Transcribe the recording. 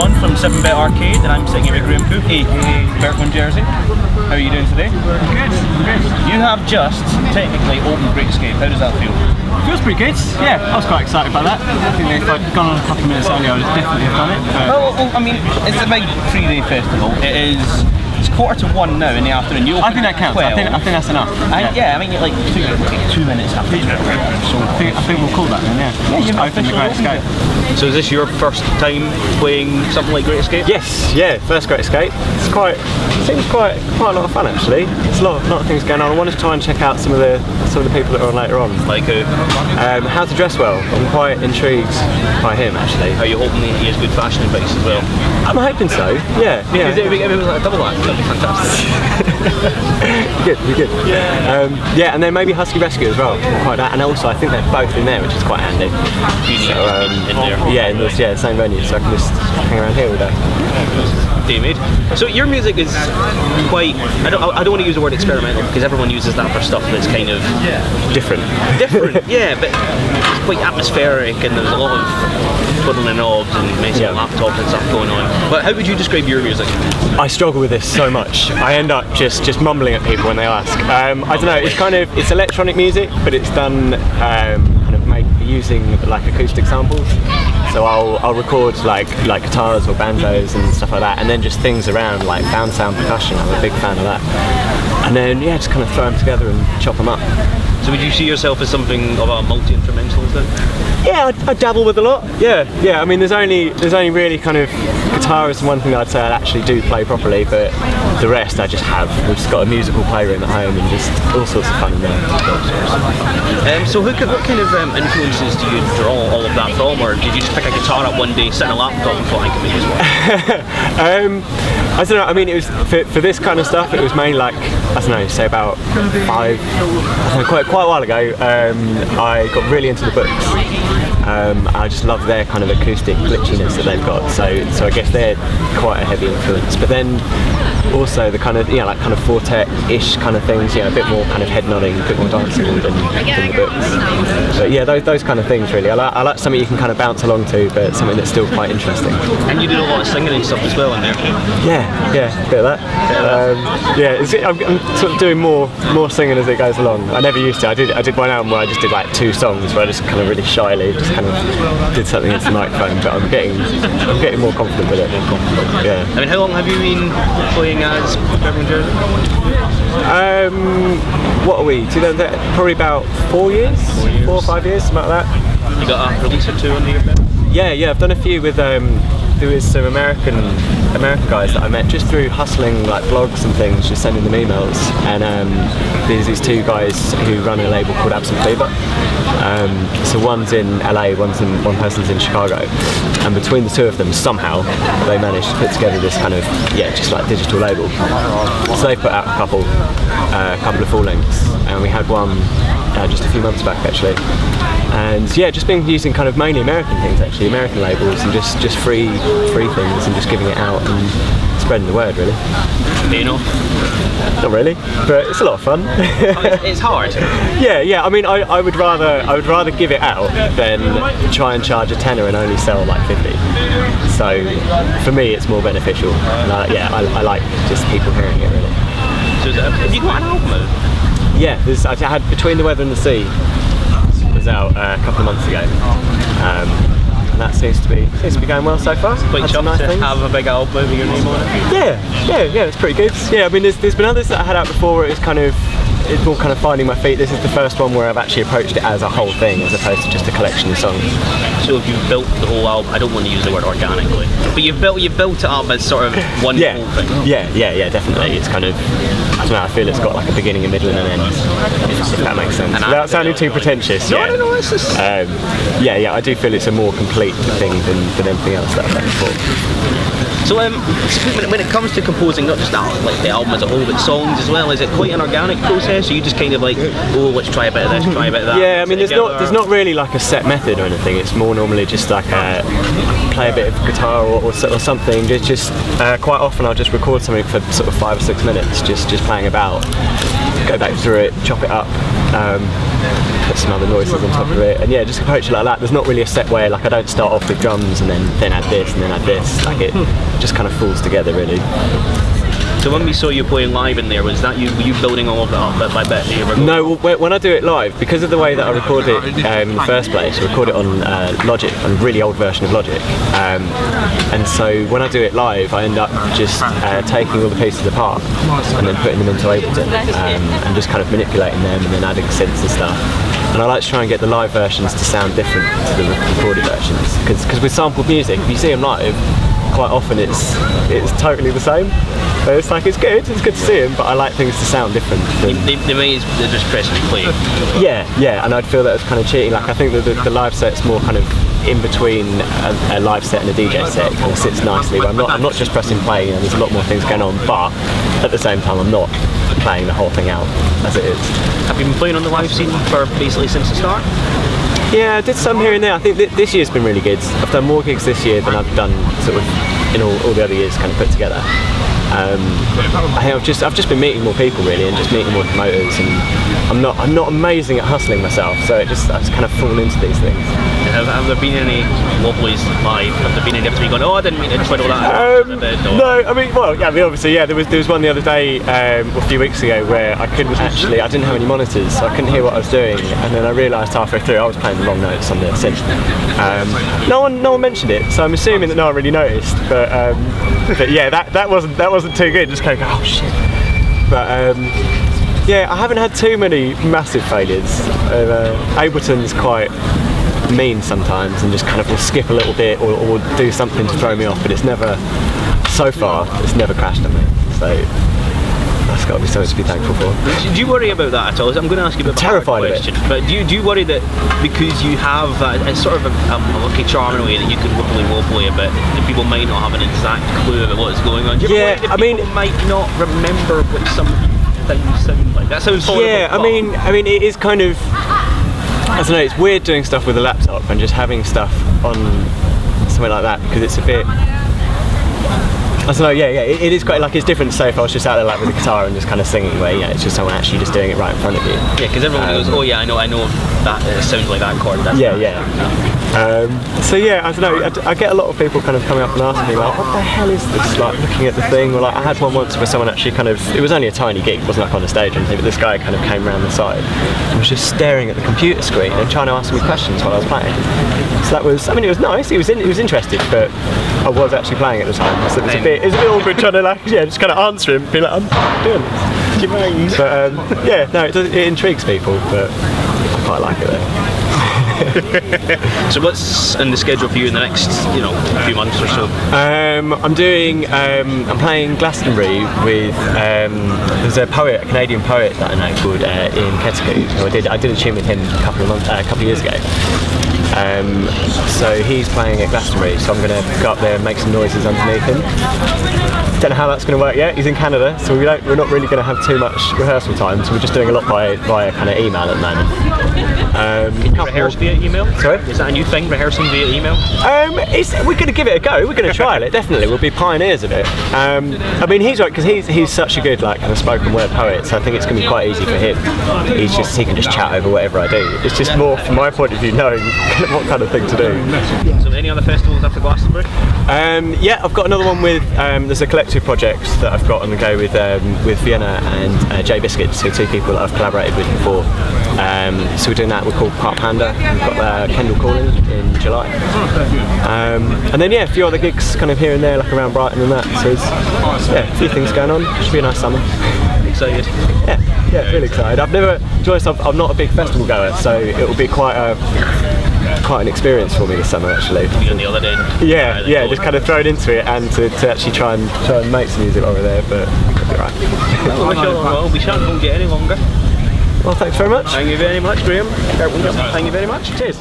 John from 7-Bit Arcade, and I'm sitting here with Graham Coop, aka Birkwin Jersey. How are you doing today? Good. You have just technically opened Great Escape. How does that feel? Feels pretty good. Yeah, I was quite excited by that. I think if I'd gone on a couple of minutes earlier, I would definitely have done it. But... Well, I mean, it's a big 3-day festival. It's 1:45 now in the afternoon. I think that counts. I think that's enough. Yeah, I mean, like 2 minutes after. So I think we'll call that then. Yeah. You've opened the Great Escape. So is this your first time playing something like Great Escape? Yes, yeah, first Great Escape. Seems quite a lot of fun actually. There's a lot of things going on. I wanted to try and check out some of the people that are on later on. Like who? How to Dress Well. I'm quite intrigued by him actually. Are you hoping that he has good fashion advice as well? I'm hoping so. Yeah. If it was like a double act, that'd be fantastic. Good. Yeah, and then maybe Husky Rescue as well. Quite that. And also I think they're both in there, which is quite handy. In there. Yeah, in the same venue, so I can just hang around here all day. David, so your music is quite, I don't want to use the word experimental because everyone uses that for stuff that's kind of different, yeah, but it's quite atmospheric and there's a lot of twiddling knobs and messing with laptops and stuff going on. But how would you describe your music? I struggle with this so much. I end up just mumbling at people when they ask. I don't know, it's electronic music, but it's done kind of using like acoustic samples. So I'll record like guitars or banjos and stuff like that, and then just things around like band sound percussion. I'm a big fan of that. And then just kind of throw them together and chop them up. So would you see yourself as something of a multi-instrumentalist then? Yeah, I dabble with a lot. Yeah. I mean, there's only really kind of guitar is one thing that I'd say I actually do play properly, but the rest I just have. We've just got a musical playroom at home and just all sorts of fun in there. So what kind of influences do you draw all of that from, or did you just pick a guitar up one day, sit on a laptop and thought I could make this work? I don't know, I mean, it was for this kind of stuff, it was mainly like, I don't know, say about quite a while ago, I got really into the books. I just love their kind of acoustic glitchiness that they've got, so I guess they're quite a heavy influence. But then also the kind of like kind of quartet-ish kind of things, a bit more kind of head nodding, a bit more dancing than the books. But yeah, those kind of things really. I like something you can kind of bounce along to, but something that's still quite interesting. And you did a lot of singing and stuff as well in there. Yeah, a bit of that. I'm sort of doing more singing as it goes along. I never used to. I did one album where I just did like 2 songs, where I just kind of really shyly just kind of did something into the microphone. But I'm getting more confident with it. Yeah. I mean, how long have you been playing as Birkwin Jersey? What are we? Probably about 4 years, 4 or 5 years, something like that. You got a release or 2 under your belt? Yeah. I've done a few with there was some American guys that I met just through hustling like blogs and things, just sending them emails. And there's these 2 guys who run a label called Absent Fever. So one's in LA, one person's in Chicago, and between the 2 of them somehow they managed to put together this kind of just like digital label. So they put out a couple of full lengths, and we had one just a few months back actually. And just been using kind of mainly American things actually, American labels, and just free things and just giving it out and spreading the word really. Not really, but it's a lot of fun. It's hard. Yeah. I mean, I would rather give it out than try and charge a tenner and only sell like 50. So for me, it's more beneficial. And I like just people hearing it really. So have you got an album out? Yeah, I had Between the Weather and the Sea. Was out a couple of months ago, and that seems to be going well so far. Quite chuffed to have a big album with your name on it. Yeah, it's pretty good. Yeah, I mean, there's been others that I had out before where it's more kind of finding my feet. This is the first one where I've actually approached it as a whole thing, as opposed to just a collection of songs. So if you've built the whole album, I don't want to use the word organically, but you've built it up as sort of one whole thing. Yeah, definitely. It's kind of, I don't know, I feel it's got like a beginning, a middle and an end, if that makes sense. Without sounding too pretentious. No, it's just... I do feel it's a more complete thing than anything else that I've done before. So when it comes to composing, not just like the album as a whole, but songs as well, is it quite an organic process? Or you just kind of like, oh, let's try a bit of this, try a bit of that? Yeah, I mean, there's not really like a set method or anything. It's more normally just like play a bit of guitar or something. Just quite often I'll just record something for sort of 5 or 6 minutes, just playing about, go back through it, chop it up, put some other noises on top of it, and yeah, just approach it like that. There's not really a set way. Like I don't start off with drums and then add this and then add this. Like it just kind of falls together really. So when we saw you playing live in there, was that you building all of that up bit by bit? No, when I do it live, because of the way that I record it in the first place, I record it on Logic, on a really old version of Logic. And so when I do it live, I end up just taking all the pieces apart and then putting them into Ableton and just kind of manipulating them and then adding synths and stuff. And I like to try and get the live versions to sound different to the recorded versions, because with sampled music, if you see them live, quite often it's totally the same. So it's like it's good to see them, but I like things to sound different. They're just pressing play. Yeah, and I'd feel that it's kind of cheating. Like I think that the live set's more kind of in between a live set and a DJ set. It kind of sits nicely. But I'm not just pressing play. You know, there's a lot more things going on, but at the same time, I'm not playing the whole thing out as it is. Have you been playing on the live scene for basically since the start? Yeah, I did some here and there. I think this year's been really good. I've done more gigs this year than I've done sort of in all the other years kind of put together. I've just been meeting more people really, and just meeting more promoters, and I'm not amazing at hustling myself, so I just kind of fall into these things. Have there been any wobblies live? Have there been any after you going, oh, I didn't mean to twiddle that? No, I mean, well, yeah, I mean, obviously, yeah, there was one the other day, a few weeks ago, where I didn't have any monitors, so I couldn't hear what I was doing, and then I realised halfway through I was playing the wrong notes on the synth. No one mentioned it, so I'm assuming that no one really noticed, but yeah, that wasn't too good. Just kind of go, oh shit. But yeah, I haven't had too many massive failures. Ableton's quite mean sometimes and just kind of will skip a little bit or do something to throw me off, but it's never crashed on me. So that's got to be something to be thankful for. Do you worry about that at all? I'm going to ask you a bit of a hard question, but do you worry that because you have it's sort of a lucky charm in a way that you could wobbly a bit, that people might not have an exact clue about what's going on? Do you ever worry that people might not remember what some things sound like? That sounds horrible. Yeah, I mean, it is kind of, I don't know, it's weird doing stuff with a laptop and just having stuff on something like that, because it's a bit, I don't know, yeah, it is quite, like, it's different to say if I was just out there like with a guitar and just kind of singing, where it's just someone actually just doing it right in front of you. Yeah, because everyone goes, oh yeah, I know that, it sounds like that chord. Yeah. So yeah, I don't know, I get a lot of people kind of coming up and asking me like, what the hell is this, like looking at the thing, or like I had one once where someone actually kind of, it was only a tiny gig, it wasn't like on the stage or anything, but this guy kind of came around the side and was just staring at the computer screen and trying to ask me questions while I was playing. So that was, I mean, it was nice, he was interested, but I was actually playing at the time, so it was a bit awkward trying to like, just kind of answer him, be like, I'm doing this, do you mind? But yeah, no, it intrigues people, but I quite like it though. So what's in the schedule for you in the next, few months or so? I'm playing Glastonbury with there's a Canadian poet that I know called Ian Ketiku. I did a tune with him a couple of years ago. So he's playing at Glastonbury, so I'm going to go up there and make some noises underneath him. Don't know how that's going to work yet. He's in Canada, so we're not really going to have too much rehearsal time, so we're just doing a lot via kind of email at the moment. Can you rehearse via email? Sorry? Is that a new thing, rehearsing via email? We're going to give it a go. We're going to trial it, definitely. We'll be pioneers of it. I mean, he's right, because he's such a good kind of spoken word poet, so I think it's going to be quite easy for him. He can just chat over whatever I do. It's just more, from my point of view, knowing what kind of thing to do. So any other festivals after Glastonbury? Yeah, I've got another one with, there's a collective project that I've got on the go with Vienna and Jay Biscuits, who are two people that I've collaborated with before. So we're doing that, we're called Part Panda. We've got Kendall calling in July. And then a few other gigs kind of here and there, like around Brighton and that. So a few things going on. Should be a nice summer. Excited? Yeah, really excited. I'm not a big festival goer, so it will be quite an experience for me this summer actually. Be on the other end. Yeah, just kind of thrown into it and to actually try and make some music while we're there, but it'll be right. Well, we shan't won't get any longer. Well, thanks very much. Thank you very much, Graham. Thank you very much. Cheers.